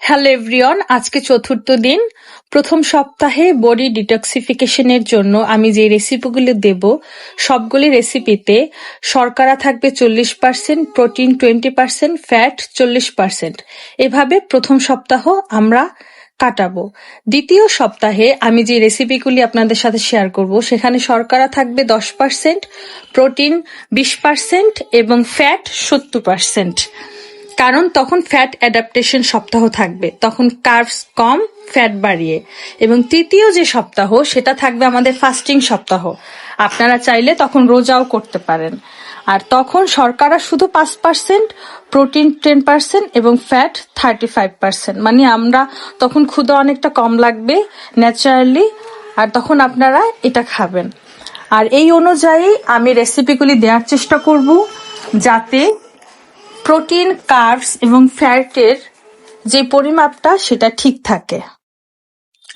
Hello everyone, আজকে চতুর্থ দিন। প্রথম সপ্তাহে বডি ডিটক্সিফিকেশনের জন্য আমি যে রেসিপিগুলো দেব সবগুলি রেসিপিতে শর্করা থাকবে 40%, প্রোটিন 20%, ফ্যাট 40%। এভাবে প্রথম সপ্তাহ আমরা কাটাবো। দ্বিতীয় সপ্তাহে আমি যে রেসিপিগুলি আপনাদের সাথে শেয়ার করব সেখানে শর্করা থাকবে 10%, প্রোটিন 20% এবং ফ্যাট 70%। কারণ তখন ফ্যাট অ্যাডাপ্টেশন সপ্তাহ থাকবে, তখন কার্বস কম, ফ্যাট বাড়িয়ে। এবং তৃতীয় যে সপ্তাহ সেটা থাকবে আমাদের ফাস্টিং সপ্তাহ। আপনারা চাইলে তখন রোজাও করতে পারেন। আর তখন শর্করা শুধু 5%, প্রোটিন 10% এবং ফ্যাট 35%। মানে আমরা তখন ক্ষুধা অনেকটা কম লাগবে ন্যাচারালি, আর তখন আপনারা এটা খাবেন। আর এই অনুযায়ী আমি রেসিপিগুলি দেওয়ার চেষ্টা করব যাতে প্রোটিন, কার্বস এবং ফ্যাটের যে পরিমাপটা সেটা ঠিক থাকে।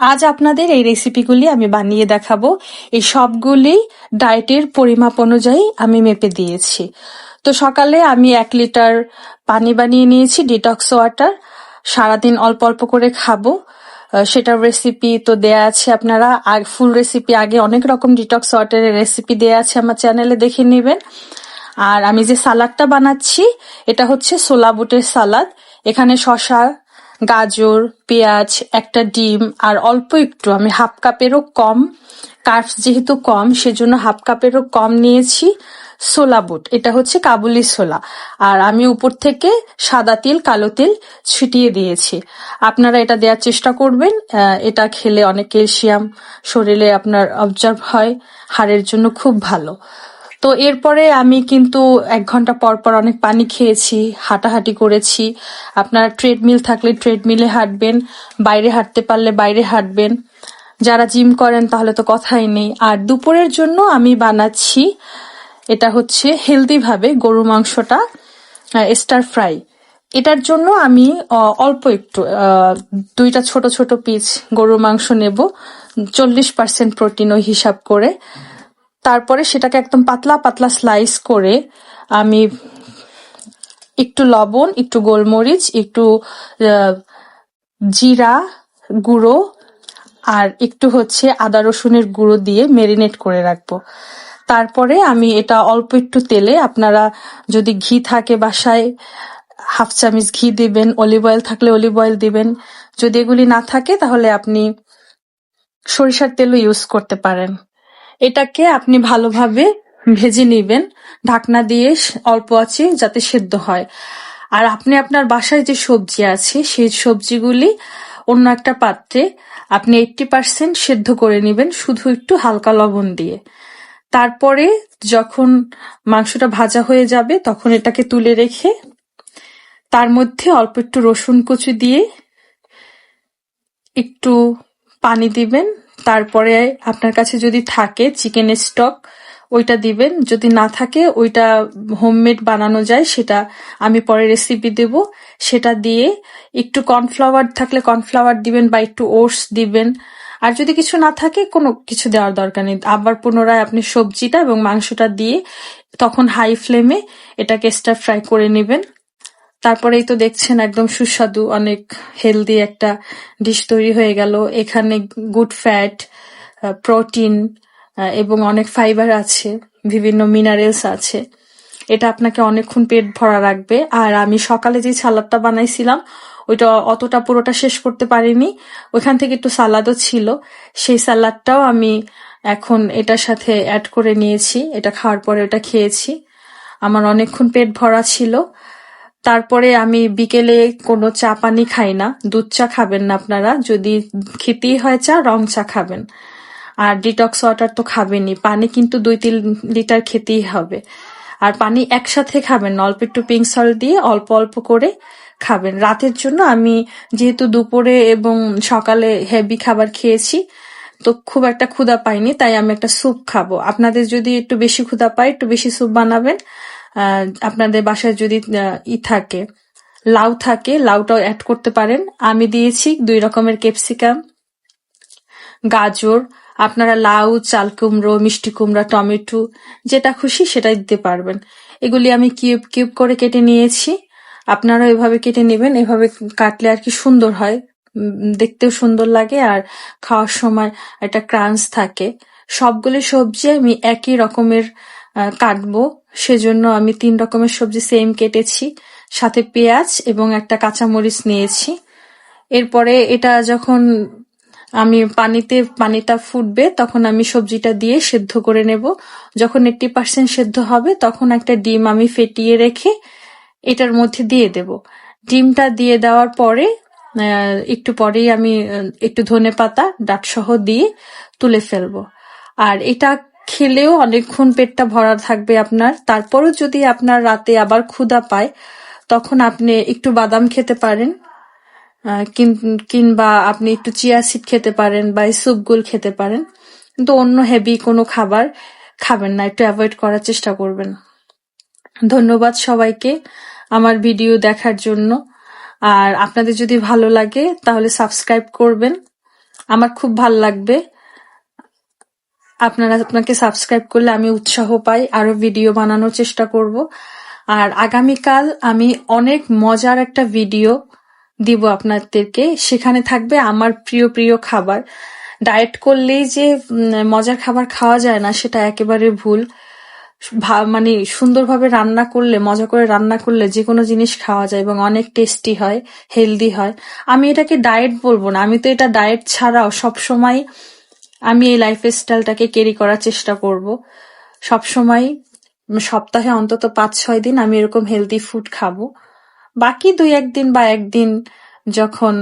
আজ আপনাদের এই রেসিপিগুলি আমি বানিয়ে দেখাবো। এই সবগুলি ডায়েটের পরিমাপ অনুযায়ী আমি মেপে দিয়েছি। তো সকালে আমি 1 লিটার পানি বানিয়ে নিয়েছি, ডিটক্স ওয়াটার। সারাদিন অল্প অল্প করে খাবো। সেটার রেসিপি তো দেয়া আছে, আপনারা ফুল রেসিপি আগে অনেক রকম ডিটক্স ওয়াটারের রেসিপি দেয়া আছে আমার চ্যানেলে, দেখে নেবেন। আর আমি যে সালাদটা বানাচ্ছি এটা হচ্ছে ছোলা বুটের সালাদ। এখানে শসা, গাজর, পেঁয়াজ, একটা ডিম আর অল্প একটু, আমি হাফ কাপেরও কম, কার্বস যেহেতু কম সেজন্য হাফ কাপেরও কম নিয়েছি ছোলা বুট। এটা হচ্ছে কাবুলি ছোলা। আর আমি উপর থেকে সাদা তিল, কালো তিল ছিটিয়ে দিয়েছি। আপনারা এটা দেওয়ার চেষ্টা করবেন। এটা খেলে অনেক ক্যালসিয়াম শরীরে আপনার অবজার্ভ হয়, হাড়ের জন্য খুব ভালো। তো এরপরে আমি কিন্তু 1 ঘন্টা পর পর অনেক পানি খেয়েছি, হাঁটাহাঁটি করেছি। আপনারা ট্রেডমিল থাকলে ট্রেডমিলে হাঁটবেন, বাইরে হাঁটতে পারলে বাইরে হাঁটবেন। যারা জিম করেন তাহলে তো কথাই নেই। আর দুপুরের জন্য আমি বানাচ্ছি, এটা হচ্ছে হেলদি ভাবে গরু মাংসটা স্টার ফ্রাই। এটার জন্য আমি অল্প একটু 2টা ছোট ছোট পিস গরুর মাংস নেব, 40% প্রোটিন ওই হিসাব করে। তারপরে সেটাকে একদম পাতলা পাতলা স্লাইস করে আমি একটু লবণ, একটু গোলমরিচ, একটু জিরা গুঁড়ো আর একটু হচ্ছে আদা রসুনের গুঁড়ো দিয়ে মেরিনেট করে রাখবো। তারপরে আমি এটা অল্প একটু তেলে, আপনারা যদি ঘি থাকে বাসায় হাফ চামচ ঘি দিবেন, অলিভ অয়েল থাকলে অলিভ অয়েল দিবেন। যদি এগুলি না থাকে তাহলে আপনি সরিষার তেলও ইউজ করতে পারেন। এটাকে আপনি ভালোভাবে ভেজে নিবেন ঢাকনা দিয়ে অল্প আঁচে, যাতে সেদ্ধ হয়। আর আপনি আপনার বাসায় যে সবজি আছে সেই সবজিগুলি অন্য একটা পাত্রে আপনি 80% সেদ্ধ করে নিবেন, শুধু একটু হালকা লবণ দিয়ে। তারপরে যখন মাংসটা ভাজা হয়ে যাবে তখন এটাকে তুলে রেখে তার মধ্যে অল্প একটু রসুন কুচি দিয়ে একটু পানি দিবেন। তারপরে আপনার কাছে যদি থাকে চিকেনের স্টক ওইটা দিবেন, যদি না থাকে ওইটা হোমমেড বানানো যায়, সেটা আমি পরে রেসিপি দেব। সেটা দিয়ে একটু কর্নফ্লাওয়ার থাকলে কর্নফ্লাওয়ার দিবেন বা একটু ওটস দিবেন। আর যদি কিছু না থাকে কোনো কিছু দেওয়ার দরকার নেই। আবার পুনরায় আপনি সবজিটা এবং মাংসটা দিয়ে তখন হাই ফ্লেমে এটাকে স্টার ফ্রাই করে নেবেন। তারপরেই তো দেখছেন একদম সুস্বাদু অনেক হেলদি একটা ডিশ তৈরি হয়ে গেল। এখানে গুড ফ্যাট, প্রোটিন এবং অনেক ফাইবার আছে, বিভিন্ন মিনারেলস আছে। এটা আপনাকে অনেকক্ষণ পেট ভরা রাখবে। আর আমি সকালে যে সালাদটা বানাইছিলাম ওইটা অতটা পুরোটা শেষ করতে পারিনি, ওইখান থেকে একটু সালাদও ছিল, সেই সালাদটাও আমি এখন এটার সাথে অ্যাড করে নিয়েছি। এটা খাওয়ার পরে ওটা খেয়েছি, আমার অনেকক্ষণ পেট ভরা ছিল। তারপরে আমি বিকেলে কোনো চা পানি খাই না, দুধ চা খাবেন না আপনারা, যদি খেতেই হয় চা রং চা খাবেন। আর ডিটক্স ওয়াটার তো খাবেনই, পানি কিন্তু 2-3 লিটার খেতেই হবে। আর পানি একসাথে খাবেন না, অল্প একটু পিঙ্ক সল্ট দিয়ে অল্প অল্প করে খাবেন। রাতের জন্য আমি যেহেতু দুপুরে এবং সকালে হেভি খাবার খেয়েছি তো খুব একটা ক্ষুধা পাইনি, তাই আমি একটা স্যুপ খাবো। আপনাদের যদি একটু বেশি ক্ষুধা পায় একটু বেশি স্যুপ বানাবেন। আপনাদের বাসায় যদি থাকে, লাউ থাকে, লাউটাও অ্যাড করতে পারেন। আমি দিয়েছি 2 রকমের ক্যাপসিকাম, গাজর। আপনারা লাউ, চাল কুমড়ো, মিষ্টি কুমড়া, টমেটো যেটা খুশি সেটাই দিতে পারবেন। এগুলি আমি কিউব কিউব করে কেটে নিয়েছি। আপনারা এভাবে কেটে নেবেন। এভাবে কাটলে আর কি সুন্দর হয়, দেখতেও সুন্দর লাগে আর খাওয়ার সময় একটা ক্রাঞ্চ থাকে। সবগুলো সবজি আমি একই রকমের কাটবো, সেজন্য আমি 3 রকমের সবজি সেম কেটেছি, সাথে পেঁয়াজ এবং একটা কাঁচামরিচ নিয়েছি। এরপরে এটা যখন আমি পানিটা ফুটবে তখন আমি সবজিটা দিয়ে সেদ্ধ করে নেব। যখন 80% সেদ্ধ হবে তখন একটা ডিম আমি ফেটিয়ে রেখে এটার মধ্যে দিয়ে দেব। ডিমটা দিয়ে দেওয়ার পরে একটু পরেই আমি একটু ধনেপাতা ডাঁটসহ দিয়ে তুলে ফেলবো। আর এটা খেলেও অনেকক্ষণ পেটটা ভরা থাকবে আপনার। তারপরও যদি আপনার রাতে আবার ক্ষুধা পায় তখন আপনি একটু বাদাম খেতে পারেন, কিংবা আপনি একটু চিয়া সিড খেতে পারেন বা এই স্যুপগুলো খেতে পারেন, কিন্তু অন্য হেভি কোনো খাবার খাবেন না, একটু অ্যাভয়েড করার চেষ্টা করবেন। ধন্যবাদ সবাইকে আমার ভিডিও দেখার জন্য। আর আপনাদের যদি ভালো লাগে তাহলে সাবস্ক্রাইব করবেন, আমার খুব ভালো লাগবে। আপনাকে সাবস্ক্রাইব করলে আমি উৎসাহ পাই, আরো ভিডিও বানানোর চেষ্টা করব। আর আগামীকাল আমি অনেক মজার একটা ভিডিও দিব আপনাদেরকে, সেখানে থাকবে আমার প্রিয় প্রিয় খাবার। ডায়েট করলেই যে মজার খাবার খাওয়া যায় না সেটা একেবারে ভুল। মানে সুন্দরভাবে রান্না করলে, মজা করে রান্না করলে যে কোনো জিনিস খাওয়া যায় এবং অনেক টেস্টি হয়, হেলদি হয়। আমি এটাকে ডায়েট বলবো না, আমি তো এটা ডায়েট ছাড়াও সবসময় আমি এই লাইফ স্টাইলটাকে ক্যারি করার চেষ্টা করব। সবসময় সপ্তাহে অন্তত 5-6 দিন আমি এরকম হেলদি ফুড খাবো। বাকি 2-1 দিন বা একদিন যখন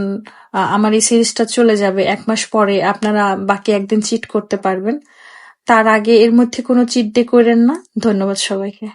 আমার এই সিরিজটা চলে যাবে 1 মাস পরে, আপনারা বাকি একদিন চিট করতে পারবেন। তার আগে এর মধ্যে কোনো চিট ডে করেন না। ধন্যবাদ সবাইকে।